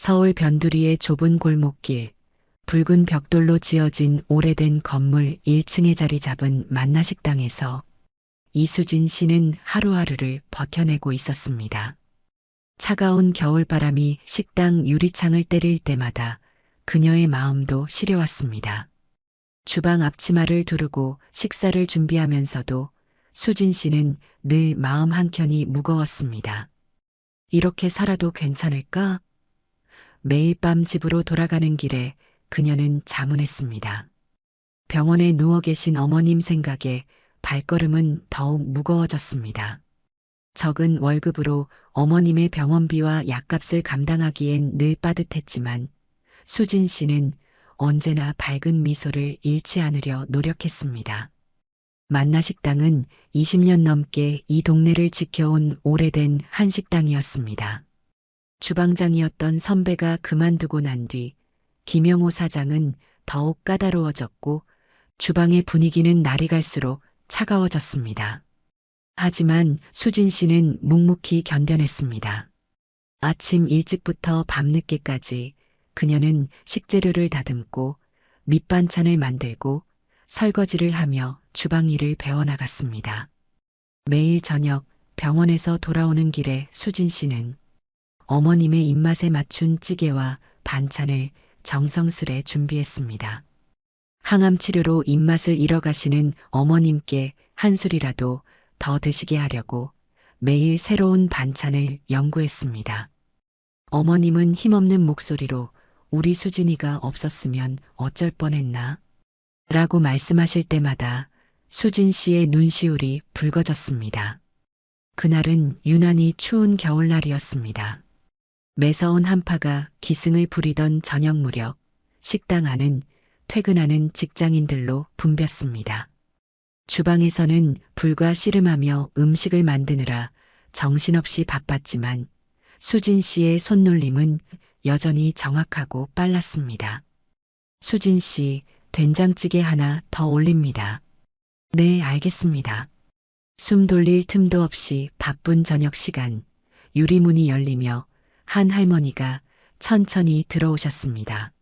서울 변두리의 좁은 골목길, 붉은 벽돌로 지어진 오래된 건물 1층에 자리 잡은 만나식당에서 이수진 씨는 하루하루를 버텨내고 있었습니다. 차가운 겨울바람이 식당 유리창을 때릴 때마다 그녀의 마음도 시려왔습니다. 주방 앞치마를 두르고 식사를 준비하면서도 수진 씨는 늘 마음 한켠이 무거웠습니다. 이렇게 살아도 괜찮을까? 매일 밤 집으로 돌아가는 길에 그녀는 자문했습니다. 병원에 누워 계신 어머님 생각에 발걸음은 더욱 무거워졌습니다. 적은 월급으로 어머님의 병원비와 약값을 감당하기엔 늘 빠듯했지만 수진 씨는 언제나 밝은 미소를 잃지 않으려 노력했습니다. 만나식당은 20년 넘게 이 동네를 지켜온 오래된 한식당이었습니다. 주방장이었던 선배가 그만두고 난 뒤 김영호 사장은 더욱 까다로워졌고 주방의 분위기는 날이 갈수록 차가워졌습니다. 하지만 수진 씨는 묵묵히 견뎌냈습니다. 아침 일찍부터 밤늦게까지 그녀는 식재료를 다듬고 밑반찬을 만들고 설거지를 하며 주방 일을 배워나갔습니다. 매일 저녁 병원에서 돌아오는 길에 수진 씨는 어머님의 입맛에 맞춘 찌개와 반찬을 정성스레 준비했습니다. 항암 치료로 입맛을 잃어가시는 어머님께 한 술이라도 더 드시게 하려고 매일 새로운 반찬을 연구했습니다. 어머님은 힘없는 목소리로 우리 수진이가 없었으면 어쩔 뻔했나? 라고 말씀하실 때마다 수진 씨의 눈시울이 붉어졌습니다. 그날은 유난히 추운 겨울날이었습니다. 매서운 한파가 기승을 부리던 저녁 무렵 식당 안은 퇴근하는 직장인들로 붐볐습니다. 주방에서는 불과 씨름하며 음식을 만드느라 정신없이 바빴지만 수진 씨의 손놀림은 여전히 정확하고 빨랐습니다. 수진 씨, 된장찌개 하나 더 올립니다. 네, 알겠습니다. 숨 돌릴 틈도 없이 바쁜 저녁 시간, 유리문이 열리며 한 할머니가 천천히 들어오셨습니다.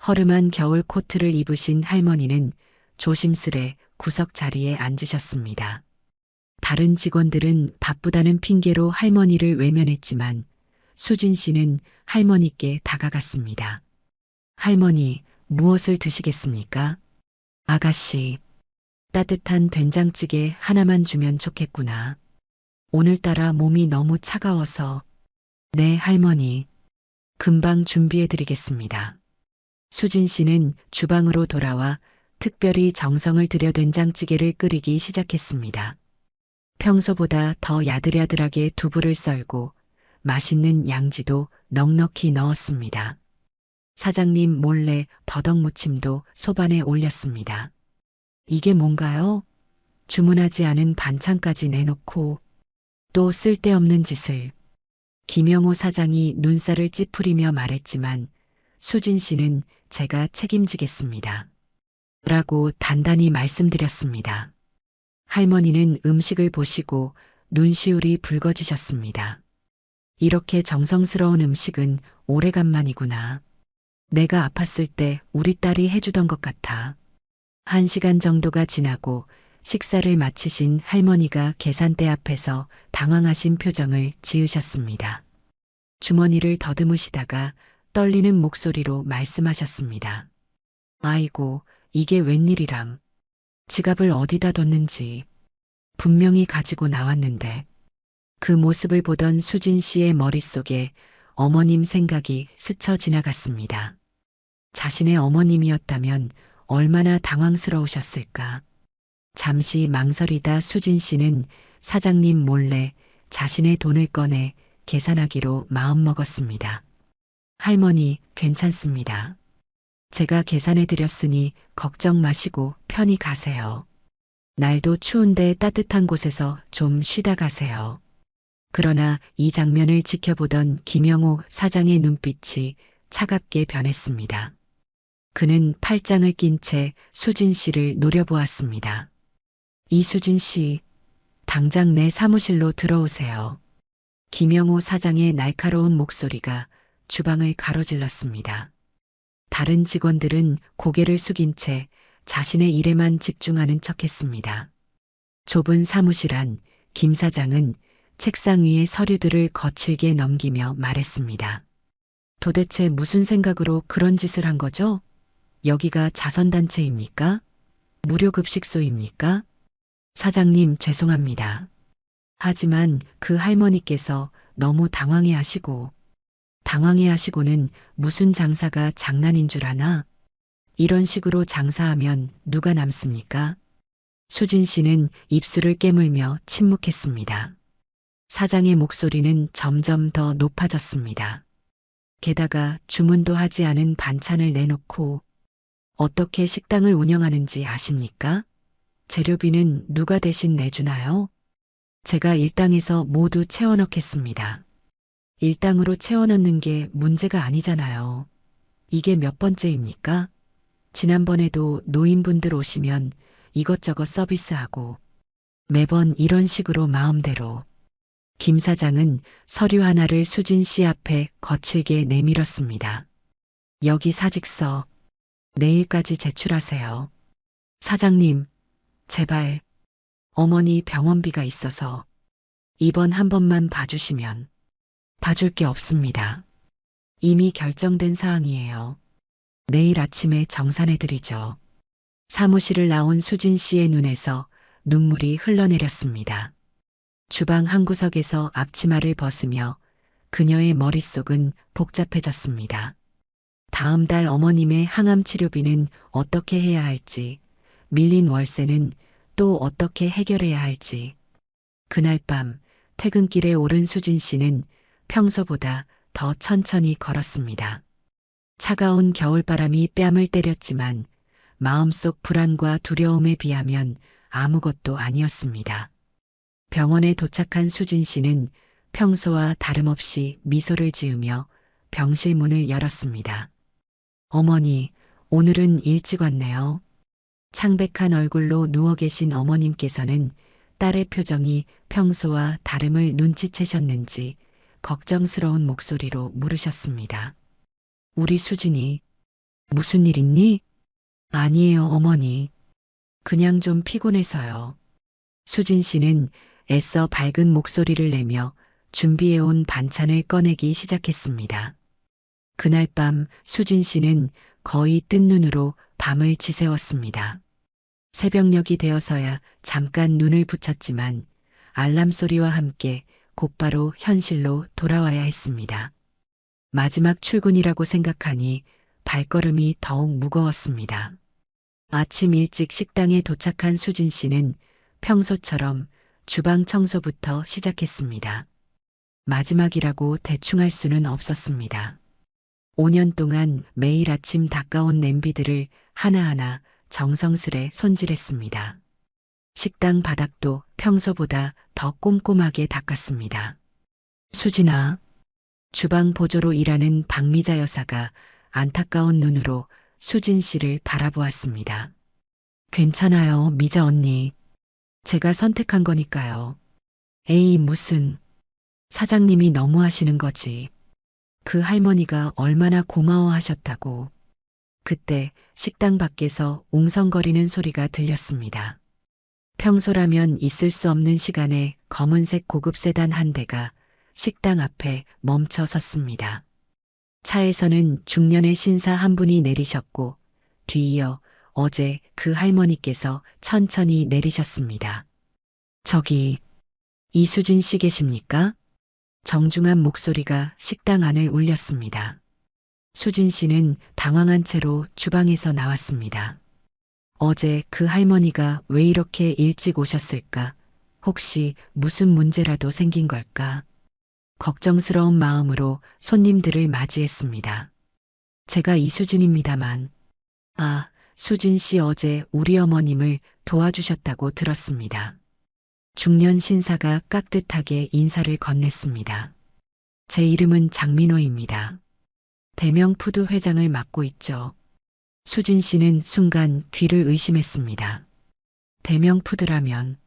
허름한 겨울 코트를 입으신 할머니는 조심스레 구석 자리에 앉으셨습니다. 다른 직원들은 바쁘다는 핑계로 할머니를 외면했지만 수진 씨는 할머니께 다가갔습니다. 할머니, 무엇을 드시겠습니까? 아가씨, 따뜻한 된장찌개 하나만 주면 좋겠구나. 오늘따라 몸이 너무 차가워서. 네, 할머니. 금방 준비해드리겠습니다. 수진 씨는 주방으로 돌아와 특별히 정성을 들여 된장찌개를 끓이기 시작했습니다. 평소보다 더 야들야들하게 두부를 썰고 맛있는 양지도 넉넉히 넣었습니다. 사장님 몰래 버덕무침도 소반에 올렸습니다. 이게 뭔가요? 주문하지 않은 반찬까지 내놓고 또 쓸데없는 짓을. 김영호 사장이 눈살을 찌푸리며 말했지만 수진 씨는 제가 책임지겠습니다. 라고 단단히 말씀드렸습니다. 할머니는 음식을 보시고 눈시울이 붉어지셨습니다. 이렇게 정성스러운 음식은 오래간만이구나. 내가 아팠을 때 우리 딸이 해주던 것 같아. 1시간 정도가 지나고 식사를 마치신 할머니가 계산대 앞에서 당황하신 표정을 지으셨습니다. 주머니를 더듬으시다가 떨리는 목소리로 말씀하셨습니다. 아이고, 이게 웬일이람. 지갑을 어디다 뒀는지 분명히 가지고 나왔는데. 그 모습을 보던 수진 씨의 머릿속에 어머님 생각이 스쳐 지나갔습니다. 자신의 어머님이었다면 얼마나 당황스러우셨을까. 잠시 망설이다 수진 씨는 사장님 몰래 자신의 돈을 꺼내 계산하기로 마음먹었습니다. 할머니, 괜찮습니다. 제가 계산해 드렸으니 걱정 마시고 편히 가세요. 날도 추운데 따뜻한 곳에서 좀 쉬다 가세요. 그러나 이 장면을 지켜보던 김영호 사장의 눈빛이 차갑게 변했습니다. 그는 팔짱을 낀 채 수진 씨를 노려보았습니다. 이수진 씨, 당장 내 사무실로 들어오세요. 김영호 사장의 날카로운 목소리가 주방을 가로질렀습니다. 다른 직원들은 고개를 숙인 채 자신의 일에만 집중하는 척했습니다. 좁은 사무실 안 김 사장은 책상 위의 서류들을 거칠게 넘기며 말했습니다. 도대체 무슨 생각으로 그런 짓을 한 거죠? 여기가 자선단체입니까? 무료급식소입니까? 사장님, 죄송합니다. 하지만 그 할머니께서 너무 당황해 하시고는 무슨 장사가 장난인 줄 아나? 이런 식으로 장사하면 누가 남습니까? 수진 씨는 입술을 깨물며 침묵했습니다. 사장의 목소리는 점점 더 높아졌습니다. 게다가 주문도 하지 않은 반찬을 내놓고 어떻게 식당을 운영하는지 아십니까? 재료비는 누가 대신 내주나요? 제가 일당에서 모두 채워넣겠습니다. 일당으로 채워넣는 게 문제가 아니잖아요. 이게 몇 번째입니까? 지난번에도 노인분들 오시면 이것저것 서비스하고 매번 이런 식으로 마음대로. 김 사장은 서류 하나를 수진 씨 앞에 거칠게 내밀었습니다. 여기 사직서 내일까지 제출하세요. 사장님, 제발 어머니 병원비가 있어서 이번 한 번만 봐주시면. 봐줄 게 없습니다. 이미 결정된 사항이에요. 내일 아침에 정산해드리죠. 사무실을 나온 수진 씨의 눈에서 눈물이 흘러내렸습니다. 주방 한 구석에서 앞치마를 벗으며 그녀의 머릿속은 복잡해졌습니다. 다음 달 어머님의 항암 치료비는 어떻게 해야 할지, 밀린 월세는 또 어떻게 해결해야 할지. 그날 밤 퇴근길에 오른 수진 씨는 평소보다 더 천천히 걸었습니다. 차가운 겨울바람이 뺨을 때렸지만 마음속 불안과 두려움에 비하면 아무것도 아니었습니다. 병원에 도착한 수진 씨는 평소와 다름없이 미소를 지으며 병실 문을 열었습니다. 어머니, 오늘은 일찍 왔네요. 창백한 얼굴로 누워 계신 어머님께서는 딸의 표정이 평소와 다름을 눈치채셨는지 걱정스러운 목소리로 물으셨습니다. 우리 수진이 무슨 일 있니? 아니에요, 어머니. 그냥 좀 피곤해서요. 수진 씨는 애써 밝은 목소리를 내며 준비해온 반찬을 꺼내기 시작했습니다. 그날 밤 수진 씨는 거의 뜬 눈으로 밤을 지새웠습니다. 새벽녘이 되어서야 잠깐 눈을 붙였지만 알람 소리와 함께 곧바로 현실로 돌아와야 했습니다. 마지막 출근이라고 생각하니 발걸음이 더욱 무거웠습니다. 아침 일찍 식당에 도착한 수진 씨는 평소처럼 주방 청소부터 시작했습니다. 마지막이라고 대충 할 수는 없었습니다. 5년 동안 매일 아침 닦아온 냄비들을 하나하나 정성스레 손질했습니다. 식당 바닥도 평소보다 더 꼼꼼하게 닦았습니다. 수진아, 주방 보조로 일하는 박미자 여사가 안타까운 눈으로 수진 씨를 바라보았습니다. 괜찮아요, 미자 언니. 제가 선택한 거니까요. 에이, 무슨. 사장님이 너무 하시는 거지. 그 할머니가 얼마나 고마워하셨다고. 그때 식당 밖에서 웅성거리는 소리가 들렸습니다. 평소라면 있을 수 없는 시간에 검은색 고급 세단 한 대가 식당 앞에 멈춰 섰습니다. 차에서는 중년의 신사 한 분이 내리셨고 뒤이어 어제 그 할머니께서 천천히 내리셨습니다. 저기 이수진 씨 계십니까? 정중한 목소리가 식당 안을 울렸습니다. 수진 씨는 당황한 채로 주방에서 나왔습니다. 어제 그 할머니가 왜 이렇게 일찍 오셨을까? 혹시 무슨 문제라도 생긴 걸까? 걱정스러운 마음으로 손님들을 맞이했습니다. 제가 이수진입니다만. 아, 수진 씨 어제 우리 어머님을 도와주셨다고 들었습니다. 중년 신사가 깍듯하게 인사를 건넸습니다. 제 이름은 장민호입니다. 대명 푸드 회장을 맡고 있죠. 수진 씨는 순간 귀를 의심했습니다. 대명 푸드라면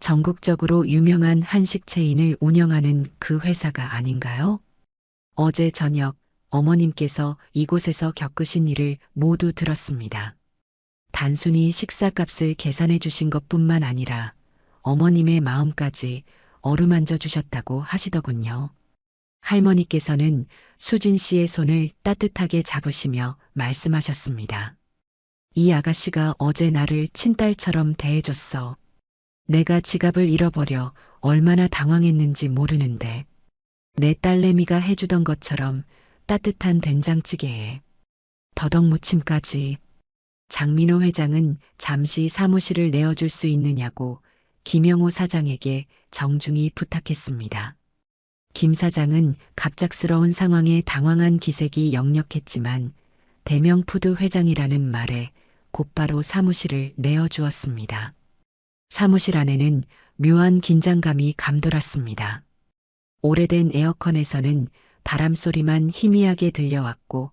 전국적으로 유명한 한식 체인을 운영하는 그 회사가 아닌가요? 어제 저녁 어머님께서 이곳에서 겪으신 일을 모두 들었습니다. 단순히 식사값을 계산해 주신 것뿐만 아니라 어머님의 마음까지 어루만져 주셨다고 하시더군요. 할머니께서는 수진 씨의 손을 따뜻하게 잡으시며 말씀하셨습니다. 이 아가씨가 어제 나를 친딸처럼 대해줬어. 내가 지갑을 잃어버려 얼마나 당황했는지 모르는데 내 딸내미가 해주던 것처럼 따뜻한 된장찌개에 더덕무침까지. 장민호 회장은 잠시 사무실을 내어줄 수 있느냐고 김영호 사장에게 정중히 부탁했습니다. 김 사장은 갑작스러운 상황에 당황한 기색이 역력했지만 대명푸드 회장이라는 말에 곧바로 사무실을 내어주었습니다. 사무실 안에는 묘한 긴장감이 감돌았습니다. 오래된 에어컨에서는 바람소리만 희미하게 들려왔고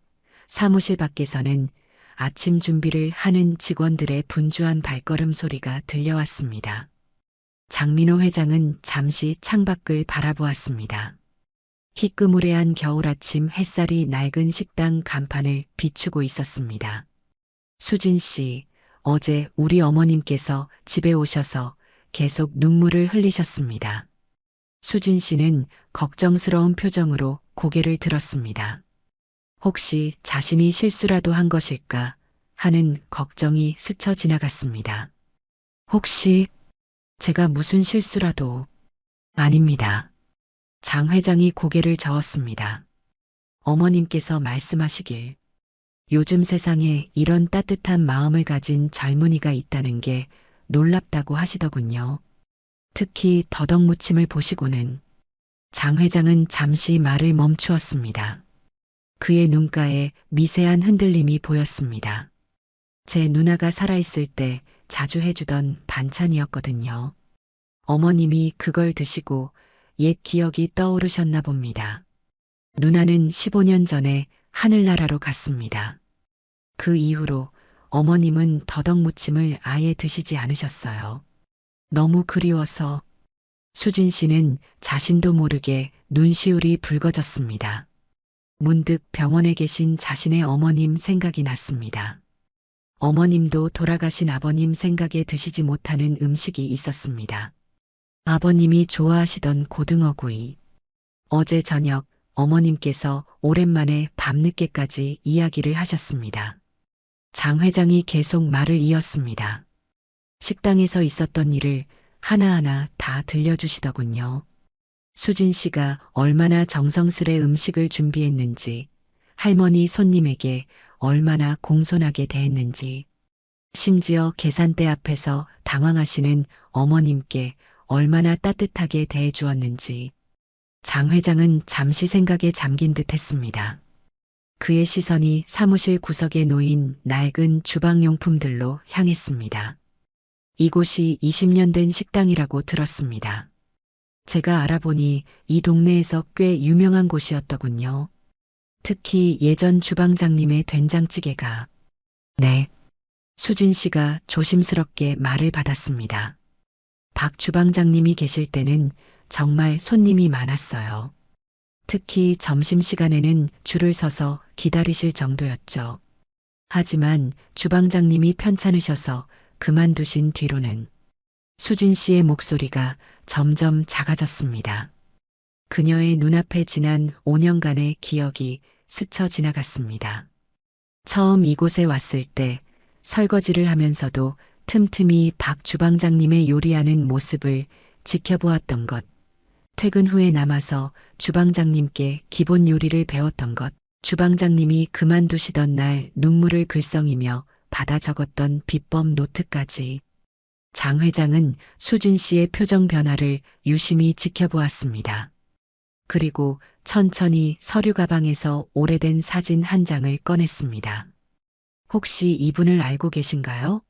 사무실 밖에서는 아침 준비를 하는 직원들의 분주한 발걸음 소리가 들려왔습니다. 장민호 회장은 잠시 창밖을 바라보았습니다. 희끄무레한 겨울 아침 햇살이 낡은 식당 간판을 비추고 있었습니다. 수진 씨, 어제 우리 어머님께서 집에 오셔서 계속 눈물을 흘리셨습니다. 수진 씨는 걱정스러운 표정으로 고개를 들었습니다. 혹시 자신이 실수라도 한 것일까 하는 걱정이 스쳐 지나갔습니다. 혹시 제가 무슨 실수라도. 아닙니다. 장 회장이 고개를 저었습니다. 어머님께서 말씀하시길 요즘 세상에 이런 따뜻한 마음을 가진 젊은이가 있다는 게 놀랍다고 하시더군요. 특히 더덕무침을 보시고는. 장 회장은 잠시 말을 멈추었습니다. 그의 눈가에 미세한 흔들림이 보였습니다. 제 누나가 살아있을 때 자주 해주던 반찬이었거든요. 어머님이 그걸 드시고 옛 기억이 떠오르셨나 봅니다. 누나는 15년 전에 하늘나라로 갔습니다. 그 이후로 어머님은 더덕무침을 아예 드시지 않으셨어요. 너무 그리워서. 수진 씨는 자신도 모르게 눈시울이 붉어졌습니다. 문득 병원에 계신 자신의 어머님 생각이 났습니다. 어머님도 돌아가신 아버님 생각에 드시지 못하는 음식이 있었습니다. 아버님이 좋아하시던 고등어구이. 어제 저녁 어머님께서 오랜만에 밤늦게까지 이야기를 하셨습니다. 장 회장이 계속 말을 이었습니다. 식당에서 있었던 일을 하나하나 다 들려주시더군요. 수진 씨가 얼마나 정성스레 음식을 준비했는지, 할머니 손님에게 얼마나 공손하게 대했는지, 심지어 계산대 앞에서 당황하시는 어머님께 얼마나 따뜻하게 대해주었는지. 장 회장은 잠시 생각에 잠긴 듯 했습니다. 그의 시선이 사무실 구석에 놓인 낡은 주방용품들로 향했습니다. 이곳이 20년 된 식당이라고 들었습니다. 제가 알아보니 이 동네에서 꽤 유명한 곳이었더군요. 특히 예전 주방장님의 된장찌개가. 네. 수진 씨가 조심스럽게 말을 받았습니다. 박 주방장님이 계실 때는 정말 손님이 많았어요. 특히 점심시간에는 줄을 서서 기다리실 정도였죠. 하지만 주방장님이 편찮으셔서 그만두신 뒤로는 수진 씨의 목소리가 점점 작아졌습니다. 그녀의 눈앞에 지난 5년간의 기억이 스쳐 지나갔습니다. 처음 이곳에 왔을 때 설거지를 하면서도 틈틈이 박 주방장님의 요리하는 모습을 지켜보았던 것, 퇴근 후에 남아서 주방장님께 기본 요리를 배웠던 것, 주방장님이 그만두시던 날 눈물을 글썽이며 받아 적었던 비법 노트까지. 장 회장은 수진 씨의 표정 변화를 유심히 지켜보았습니다. 그리고 천천히 서류 가방에서 오래된 사진 한 장을 꺼냈습니다. 혹시 이분을 알고 계신가요?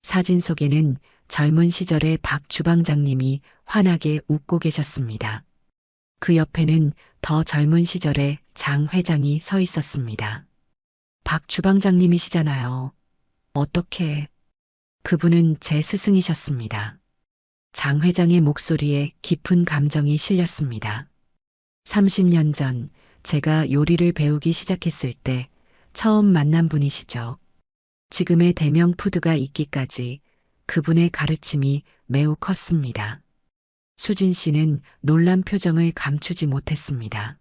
사진 속에는 젊은 시절의 박 주방장님이 환하게 웃고 계셨습니다. 그 옆에는 더 젊은 시절의 장 회장이 서 있었습니다. 박 주방장님이시잖아요. 어떻게? 그분은 제 스승이셨습니다. 장 회장의 목소리에 깊은 감정이 실렸습니다. 30년 전 제가 요리를 배우기 시작했을 때 처음 만난 분이시죠. 지금의 대명 푸드가 있기까지 그분의 가르침이 매우 컸습니다. 수진 씨는 놀란 표정을 감추지 못했습니다.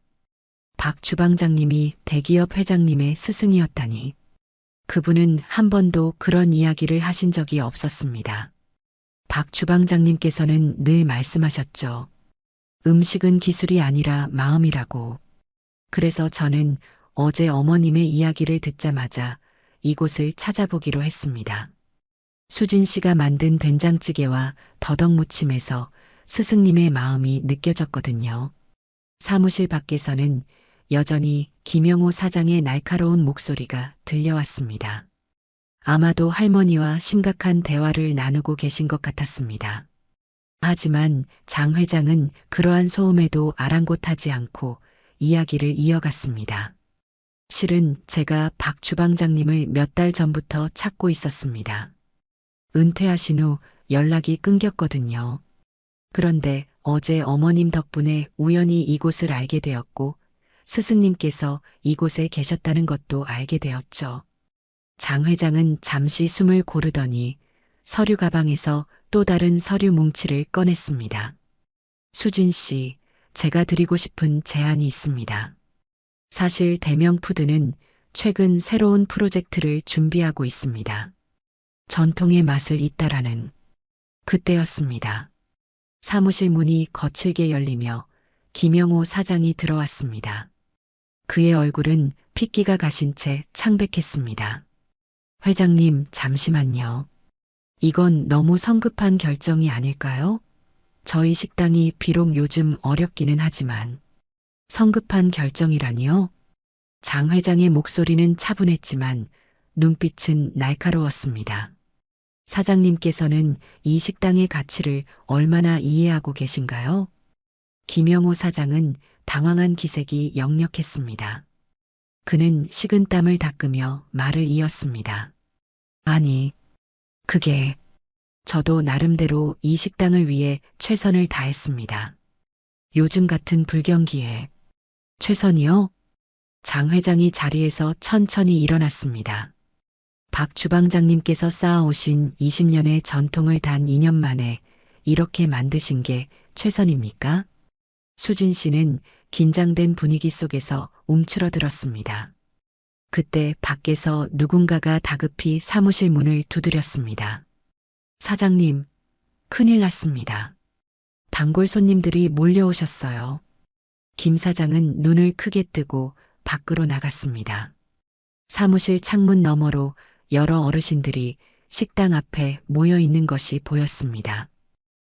박 주방장님이 대기업 회장님의 스승이었다니. 그분은 한 번도 그런 이야기를 하신 적이 없었습니다. 박 주방장님께서는 늘 말씀하셨죠. 음식은 기술이 아니라 마음이라고. 그래서 저는 어제 어머님의 이야기를 듣자마자 이곳을 찾아보기로 했습니다. 수진 씨가 만든 된장찌개와 더덕무침에서 스승님의 마음이 느껴졌거든요. 사무실 밖에서는 여전히 김영호 사장의 날카로운 목소리가 들려왔습니다. 아마도 할머니와 심각한 대화를 나누고 계신 것 같았습니다. 하지만 장 회장은 그러한 소음에도 아랑곳하지 않고 이야기를 이어갔습니다. 실은 제가 박 주방장님을 몇 달 전부터 찾고 있었습니다. 은퇴하신 후 연락이 끊겼거든요. 그런데 어제 어머님 덕분에 우연히 이곳을 알게 되었고 스승님께서 이곳에 계셨다는 것도 알게 되었죠. 장 회장은 잠시 숨을 고르더니 서류 가방에서 또 다른 서류 뭉치를 꺼냈습니다. 수진 씨, 제가 드리고 싶은 제안이 있습니다. 사실 대명푸드는 최근 새로운 프로젝트를 준비하고 있습니다. 전통의 맛을 잇따라는 그때였습니다. 사무실 문이 거칠게 열리며 김영호 사장이 들어왔습니다. 그의 얼굴은 핏기가 가신 채 창백했습니다. 회장님, 잠시만요. 이건 너무 성급한 결정이 아닐까요? 저희 식당이 비록 요즘 어렵기는 하지만 성급한 결정이라니요? 장 회장의 목소리는 차분했지만 눈빛은 날카로웠습니다. 사장님께서는 이 식당의 가치를 얼마나 이해하고 계신가요? 김영호 사장은 당황한 기색이 역력했습니다. 그는 식은땀을 닦으며 말을 이었습니다. 아니, 그게 저도 나름대로 이 식당을 위해 최선을 다했습니다. 요즘 같은 불경기에 최선이요? 장 회장이 자리에서 천천히 일어났습니다. 박 주방장님께서 쌓아오신 20년의 전통을 단 2년 만에 이렇게 만드신 게 최선입니까? 수진 씨는 긴장된 분위기 속에서 움츠러들었습니다. 그때 밖에서 누군가가 다급히 사무실 문을 두드렸습니다. 사장님, 큰일 났습니다. 단골 손님들이 몰려오셨어요. 김 사장은 눈을 크게 뜨고 밖으로 나갔습니다. 사무실 창문 너머로 여러 어르신들이 식당 앞에 모여 있는 것이 보였습니다.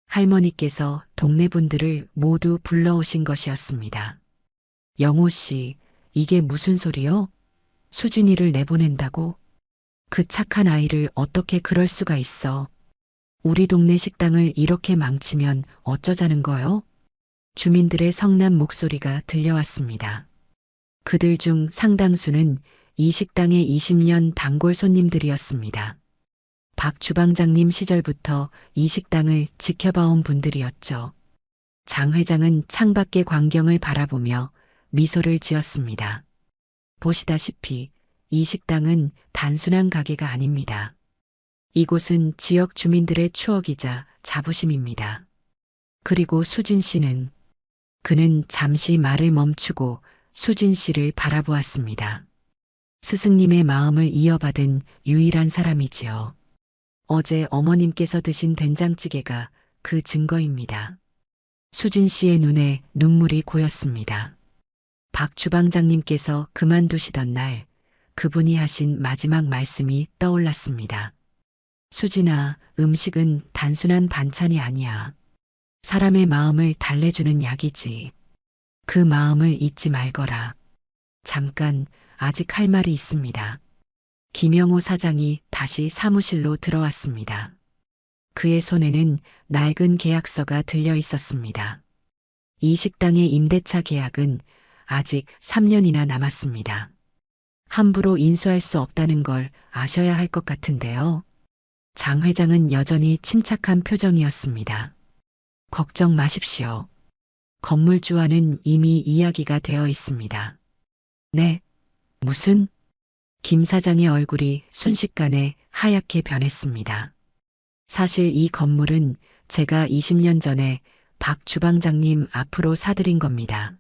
할머니께서 동네 분들을 모두 불러오신 것이었습니다. 영호 씨, 이게 무슨 소리요? 수진이를 내보낸다고? 그 착한 아이를 어떻게 그럴 수가 있어? 우리 동네 식당을 이렇게 망치면 어쩌자는 거요? 주민들의 성난 목소리가 들려왔습니다. 그들 중 상당수는 이 식당의 20년 단골 손님들이었습니다. 박 주방장님 시절부터 이 식당을 지켜봐온 분들이었죠. 장 회장은 창밖의 광경을 바라보며 미소를 지었습니다. 보시다시피 이 식당은 단순한 가게가 아닙니다. 이곳은 지역 주민들의 추억이자 자부심입니다. 그리고 수진 씨는 그는 잠시 말을 멈추고 수진 씨를 바라보았습니다. 스승님의 마음을 이어받은 유일한 사람이지요. 어제 어머님께서 드신 된장찌개가 그 증거입니다. 수진 씨의 눈에 눈물이 고였습니다. 박 주방장님께서 그만두시던 날 그분이 하신 마지막 말씀이 떠올랐습니다. 수진아, 음식은 단순한 반찬이 아니야. 사람의 마음을 달래주는 약이지. 그 마음을 잊지 말거라. 잠깐, 아직 할 말이 있습니다. 김영호 사장이 다시 사무실로 들어왔습니다. 그의 손에는 낡은 계약서가 들려 있었습니다. 이 식당의 임대차 계약은 아직 3년이나 남았습니다. 함부로 인수할 수 없다는 걸 아셔야 할 것 같은데요. 장 회장은 여전히 침착한 표정이었습니다. 걱정 마십시오. 건물주와는 이미 이야기가 되어 있습니다. 네, 무슨? 김 사장의 얼굴이 순식간에 하얗게 변했습니다. 사실 이 건물은 제가 20년 전에 박 주방장님 앞으로 사들인 겁니다.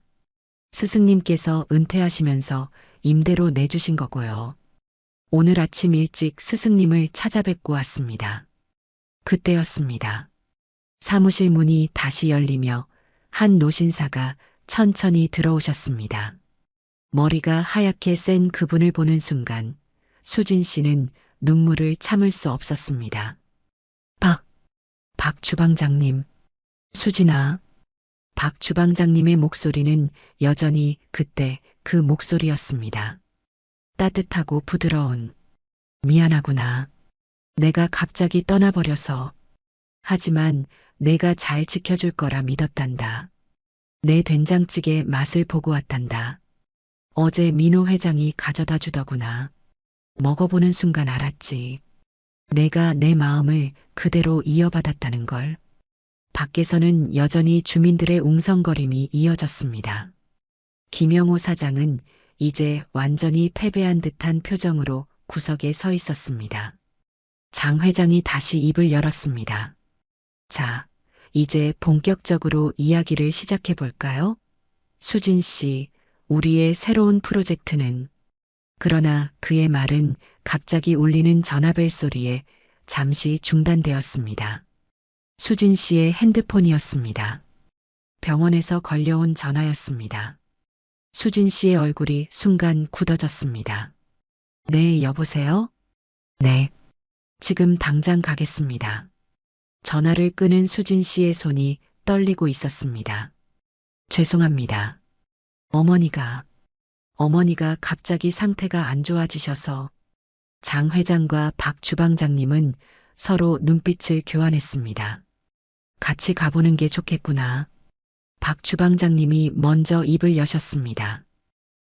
스승님께서 은퇴하시면서 임대로 내주신 거고요. 오늘 아침 일찍 스승님을 찾아뵙고 왔습니다. 그때였습니다. 사무실 문이 다시 열리며 한 노신사가 천천히 들어오셨습니다. 머리가 하얗게 센 그분을 보는 순간 수진 씨는 눈물을 참을 수 없었습니다. 박 주방장님, 수진아. 박 주방장님의 목소리는 여전히 그때 그 목소리였습니다. 따뜻하고 부드러운. 미안하구나. 내가 갑자기 떠나버려서. 하지만 내가 잘 지켜줄 거라 믿었단다. 내 된장찌개 맛을 보고 왔단다. 어제 민호 회장이 가져다 주더구나. 먹어보는 순간 알았지. 내가 내 마음을 그대로 이어받았다는 걸. 밖에서는 여전히 주민들의 웅성거림이 이어졌습니다. 김영호 사장은 이제 완전히 패배한 듯한 표정으로 구석에 서 있었습니다. 장 회장이 다시 입을 열었습니다. 자, 이제 본격적으로 이야기를 시작해 볼까요? 수진 씨, 우리의 새로운 프로젝트는. 그러나 그의 말은 갑자기 울리는 전화벨 소리에 잠시 중단되었습니다. 수진 씨의 핸드폰이었습니다. 병원에서 걸려온 전화였습니다. 수진 씨의 얼굴이 순간 굳어졌습니다. 네, 여보세요? 네. 지금 당장 가겠습니다. 전화를 끄는 수진 씨의 손이 떨리고 있었습니다. 죄송합니다. 어머니가 갑자기 상태가 안 좋아지셔서. 장 회장과 박 주방장님은 서로 눈빛을 교환했습니다. 같이 가보는 게 좋겠구나. 박 주방장님이 먼저 입을 여셨습니다.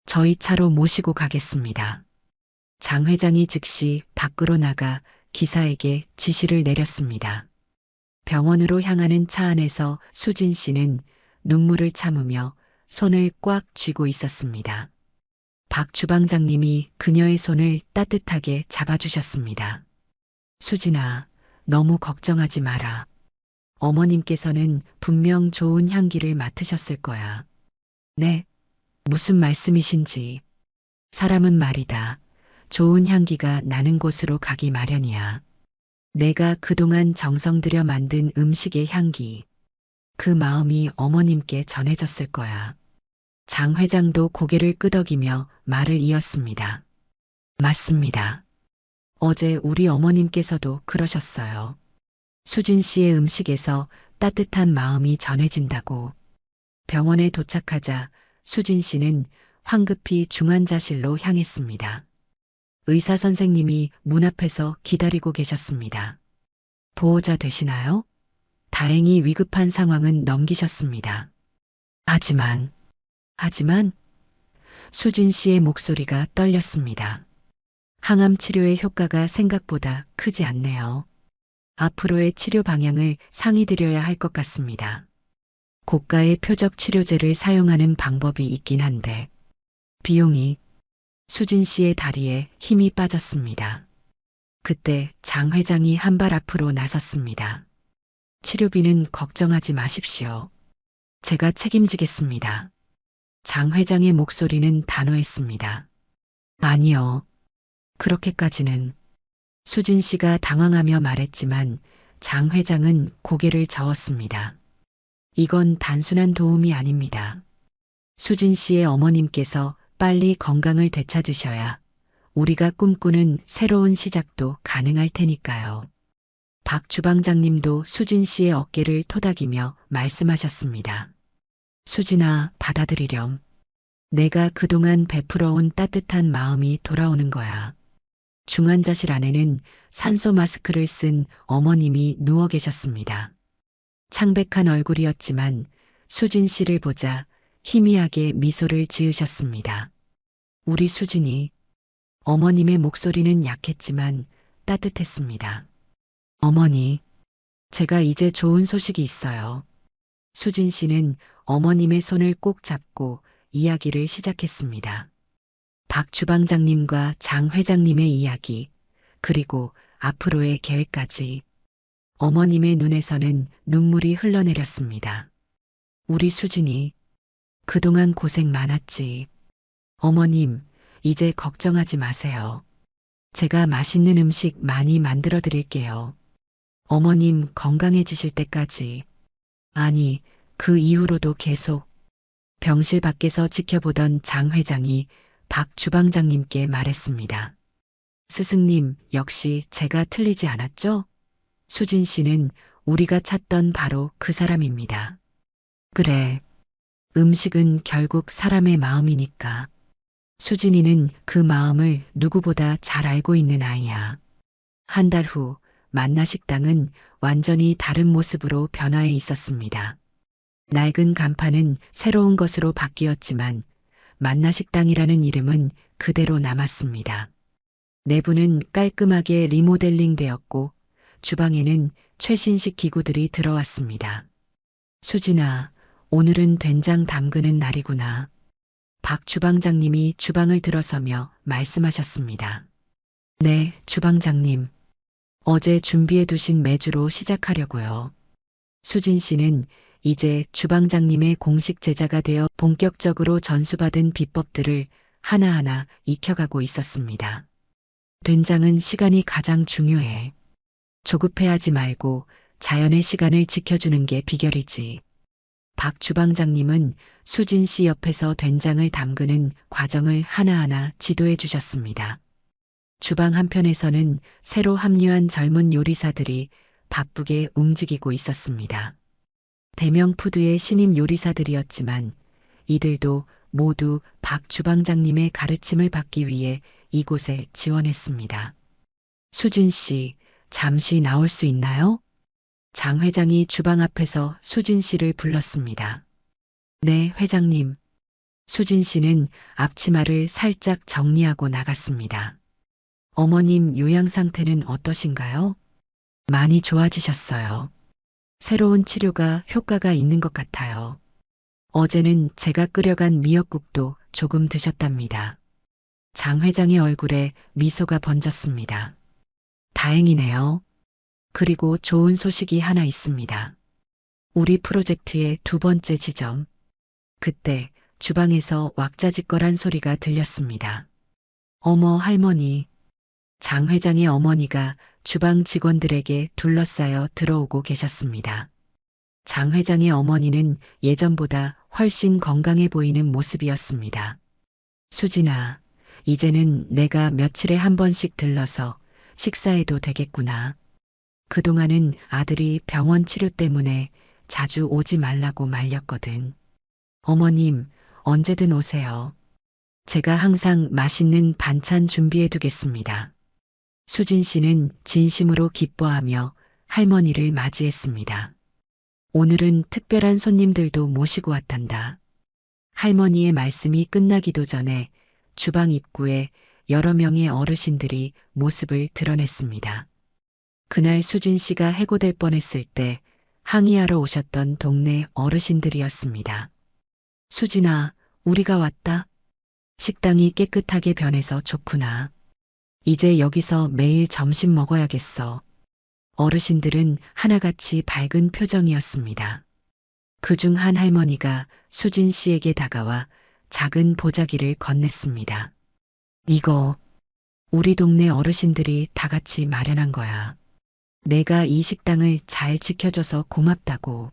저희 차로 모시고 가겠습니다. 장 회장이 즉시 밖으로 나가 기사에게 지시를 내렸습니다. 병원으로 향하는 차 안에서 수진 씨는 눈물을 참으며 손을 꽉 쥐고 있었습니다. 박 주방장님이 그녀의 손을 따뜻하게 잡아주셨습니다. 수진아, 너무 걱정하지 마라. 어머님께서는 분명 좋은 향기를 맡으셨을 거야. 네, 무슨 말씀이신지. 사람은 말이다. 좋은 향기가 나는 곳으로 가기 마련이야. 내가 그동안 정성 들여 만든 음식의 향기. 그 마음이 어머님께 전해졌을 거야. 장 회장도 고개를 끄덕이며 말을 이었습니다. 맞습니다. 어제 우리 어머님께서도 그러셨어요. 수진 씨의 음식에서 따뜻한 마음이 전해진다고. 병원에 도착하자 수진 씨는 황급히 중환자실로 향했습니다. 의사 선생님이 문 앞에서 기다리고 계셨습니다. 보호자 되시나요? 다행히 위급한 상황은 넘기셨습니다. 하지만 수진 씨의 목소리가 떨렸습니다. 항암 치료의 효과가 생각보다 크지 않네요. 앞으로의 치료 방향을 상의드려야 할 것 같습니다. 고가의 표적 치료제를 사용하는 방법이 있긴 한데 비용이. 수진 씨의 다리에 힘이 빠졌습니다. 그때 장 회장이 한 발 앞으로 나섰습니다. 치료비는 걱정하지 마십시오. 제가 책임지겠습니다. 장 회장의 목소리는 단호했습니다. 아니요. 그렇게까지는. 수진 씨가 당황하며 말했지만 장 회장은 고개를 저었습니다. 이건 단순한 도움이 아닙니다. 수진 씨의 어머님께서 빨리 건강을 되찾으셔야 우리가 꿈꾸는 새로운 시작도 가능할 테니까요. 박 주방장님도 수진 씨의 어깨를 토닥이며 말씀하셨습니다. 수진아, 받아들이렴. 내가 그동안 베풀어온 따뜻한 마음이 돌아오는 거야. 중환자실 안에는 산소 마스크를 쓴 어머님이 누워 계셨습니다. 창백한 얼굴이었지만 수진 씨를 보자 희미하게 미소를 지으셨습니다. 우리 수진이. 어머님의 목소리는 약했지만 따뜻했습니다. 어머니, 제가 이제 좋은 소식이 있어요. 수진 씨는 어머님의 손을 꼭 잡고 이야기를 시작했습니다. 박 주방장님과 장 회장님의 이야기, 그리고 앞으로의 계획까지. 어머님의 눈에서는 눈물이 흘러내렸습니다. 우리 수진이 그동안 고생 많았지. 어머님, 이제 걱정하지 마세요. 제가 맛있는 음식 많이 만들어 드릴게요. 어머님 건강해지실 때까지. 아니, 그 이후로도 계속 병실 밖에서 지켜보던 장 회장이 박 주방장님께 말했습니다. 스승님, 역시 제가 틀리지 않았죠? 수진 씨는 우리가 찾던 바로 그 사람입니다. 그래. 음식은 결국 사람의 마음이니까. 수진이는 그 마음을 누구보다 잘 알고 있는 아이야. 한 달 후 만나식당은 완전히 다른 모습으로 변화해 있었습니다. 낡은 간판은 새로운 것으로 바뀌었지만 만나식당이라는 이름은 그대로 남았습니다. 내부는 깔끔하게 리모델링 되었고 주방에는 최신식 기구들이 들어왔습니다. 수진아, 오늘은 된장 담그는 날이구나. 박 주방장님이 주방을 들어서며 말씀하셨습니다. 네, 주방장님. 어제 준비해 두신 메주로 시작하려고요. 수진 씨는 이제 주방장님의 공식 제자가 되어 본격적으로 전수받은 비법들을 하나하나 익혀가고 있었습니다. 된장은 시간이 가장 중요해. 조급해하지 말고 자연의 시간을 지켜주는 게 비결이지. 박 주방장님은 수진 씨 옆에서 된장을 담그는 과정을 하나하나 지도해 주셨습니다. 주방 한편에서는 새로 합류한 젊은 요리사들이 바쁘게 움직이고 있었습니다. 대명 푸드의 신임 요리사들이었지만 이들도 모두 박 주방장님의 가르침을 받기 위해 이곳에 지원했습니다. 수진 씨, 잠시 나올 수 있나요? 장 회장이 주방 앞에서 수진 씨를 불렀습니다. 네, 회장님. 수진 씨는 앞치마를 살짝 정리하고 나갔습니다. 어머님 요양 상태는 어떠신가요? 많이 좋아지셨어요. 새로운 치료가 효과가 있는 것 같아요. 어제는 제가 끓여간 미역국도 조금 드셨답니다. 장 회장의 얼굴에 미소가 번졌습니다. 다행이네요. 그리고 좋은 소식이 하나 있습니다. 우리 프로젝트의 두 번째 지점. 그때 주방에서 왁자지껄한 소리가 들렸습니다. 어머 할머니. 장 회장의 어머니가 주방 직원들에게 둘러싸여 들어오고 계셨습니다. 장 회장의 어머니는 예전보다 훨씬 건강해 보이는 모습이었습니다. 수진아, 이제는 내가 며칠에 한 번씩 들러서 식사해도 되겠구나. 그동안은 아들이 병원 치료 때문에 자주 오지 말라고 말렸거든. 어머님, 언제든 오세요. 제가 항상 맛있는 반찬 준비해 두겠습니다. 수진 씨는 진심으로 기뻐하며 할머니를 맞이했습니다. 오늘은 특별한 손님들도 모시고 왔단다. 할머니의 말씀이 끝나기도 전에 주방 입구에 여러 명의 어르신들이 모습을 드러냈습니다. 그날 수진 씨가 해고될 뻔했을 때 항의하러 오셨던 동네 어르신들이었습니다. 수진아, 우리가 왔다. 식당이 깨끗하게 변해서 좋구나. 이제 여기서 매일 점심 먹어야겠어. 어르신들은 하나같이 밝은 표정이었습니다. 그중 한 할머니가 수진 씨에게 다가와 작은 보자기를 건넸습니다. 이거 우리 동네 어르신들이 다 같이 마련한 거야. 내가 이 식당을 잘 지켜줘서 고맙다고.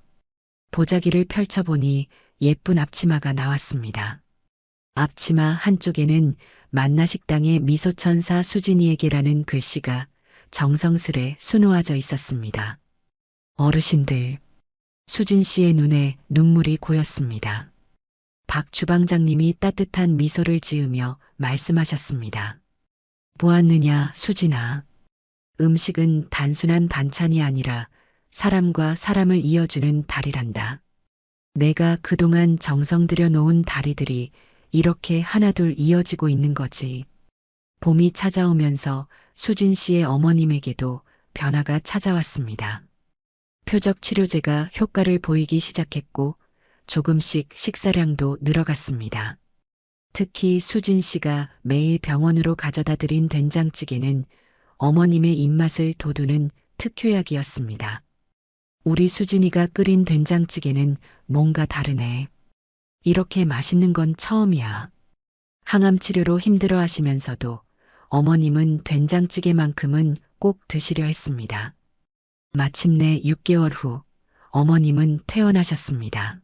보자기를 펼쳐보니 예쁜 앞치마가 나왔습니다. 앞치마 한쪽에는 만나식당의 미소천사 수진이에게라는 글씨가 정성스레 수놓아져 있었습니다. 어르신들, 수진 씨의 눈에 눈물이 고였습니다. 박 주방장님이 따뜻한 미소를 지으며 말씀하셨습니다. 보았느냐, 수진아. 음식은 단순한 반찬이 아니라 사람과 사람을 이어주는 다리란다. 내가 그동안 정성 들여 놓은 다리들이 이렇게 하나둘 이어지고 있는 거지. 봄이 찾아오면서 수진 씨의 어머님에게도 변화가 찾아왔습니다. 표적 치료제가 효과를 보이기 시작했고 조금씩 식사량도 늘어갔습니다. 특히 수진 씨가 매일 병원으로 가져다 드린 된장찌개는 어머님의 입맛을 돋우는 특효약이었습니다. 우리 수진이가 끓인 된장찌개는 뭔가 다르네. 이렇게 맛있는 건 처음이야. 항암 치료로 힘들어 하시면서도 어머님은 된장찌개만큼은 꼭 드시려 했습니다. 마침내 6개월 후 어머님은 퇴원하셨습니다.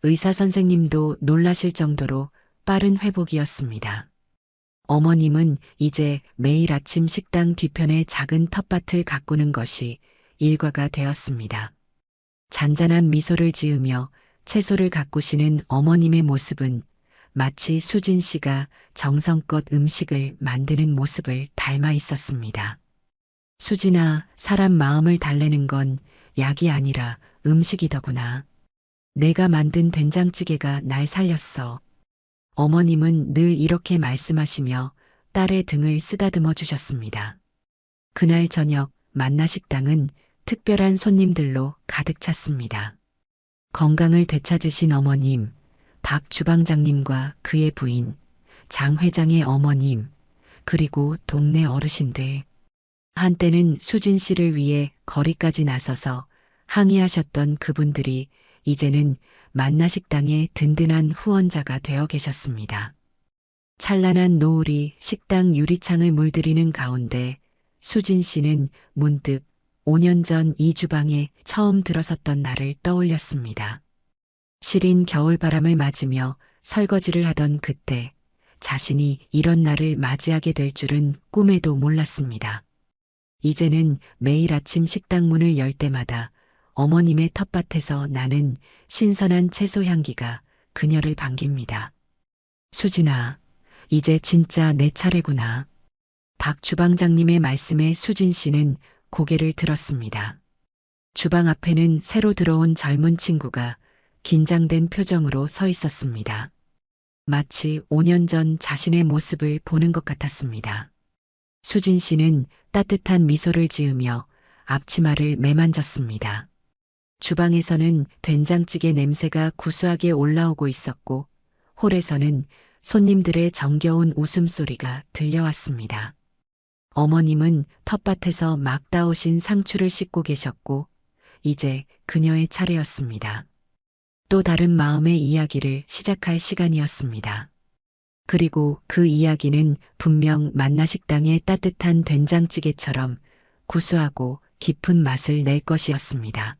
의사 선생님도 놀라실 정도로 빠른 회복이었습니다. 어머님은 이제 매일 아침 식당 뒤편에 작은 텃밭을 가꾸는 것이 일과가 되었습니다. 잔잔한 미소를 지으며 채소를 가꾸시는 어머님의 모습은 마치 수진 씨가 정성껏 음식을 만드는 모습을 닮아 있었습니다. 수진아, 사람 마음을 달래는 건 약이 아니라 음식이더구나. 내가 만든 된장찌개가 날 살렸어. 어머님은 늘 이렇게 말씀하시며 딸의 등을 쓰다듬어 주셨습니다. 그날 저녁 만나식당은 특별한 손님들로 가득 찼습니다. 건강을 되찾으신 어머님, 박 주방장님과 그의 부인, 장 회장의 어머님, 그리고 동네 어르신들. 한때는 수진 씨를 위해 거리까지 나서서 항의하셨던 그분들이 이제는 만나식당의 든든한 후원자가 되어 계셨습니다. 찬란한 노을이 식당 유리창을 물들이는 가운데 수진 씨는 문득 5년 전 이 주방에 처음 들어섰던 날을 떠올렸습니다. 시린 겨울바람을 맞으며 설거지를 하던 그때 자신이 이런 날을 맞이하게 될 줄은 꿈에도 몰랐습니다. 이제는 매일 아침 식당 문을 열 때마다 어머님의 텃밭에서 나는 신선한 채소 향기가 그녀를 반깁니다. 수진아, 이제 진짜 내 차례구나. 박 주방장님의 말씀에 수진 씨는 고개를 들었습니다. 주방 앞에는 새로 들어온 젊은 친구가 긴장된 표정으로 서 있었습니다. 마치 5년 전 자신의 모습을 보는 것 같았습니다. 수진 씨는 따뜻한 미소를 지으며 앞치마를 매만졌습니다. 주방에서는 된장찌개 냄새가 구수하게 올라오고 있었고 홀에서는 손님들의 정겨운 웃음소리가 들려왔습니다. 어머님은 텃밭에서 막 따오신 상추를 씻고 계셨고 이제 그녀의 차례였습니다. 또 다른 마음의 이야기를 시작할 시간이었습니다. 그리고 그 이야기는 분명 만나식당의 따뜻한 된장찌개처럼 구수하고 깊은 맛을 낼 것이었습니다.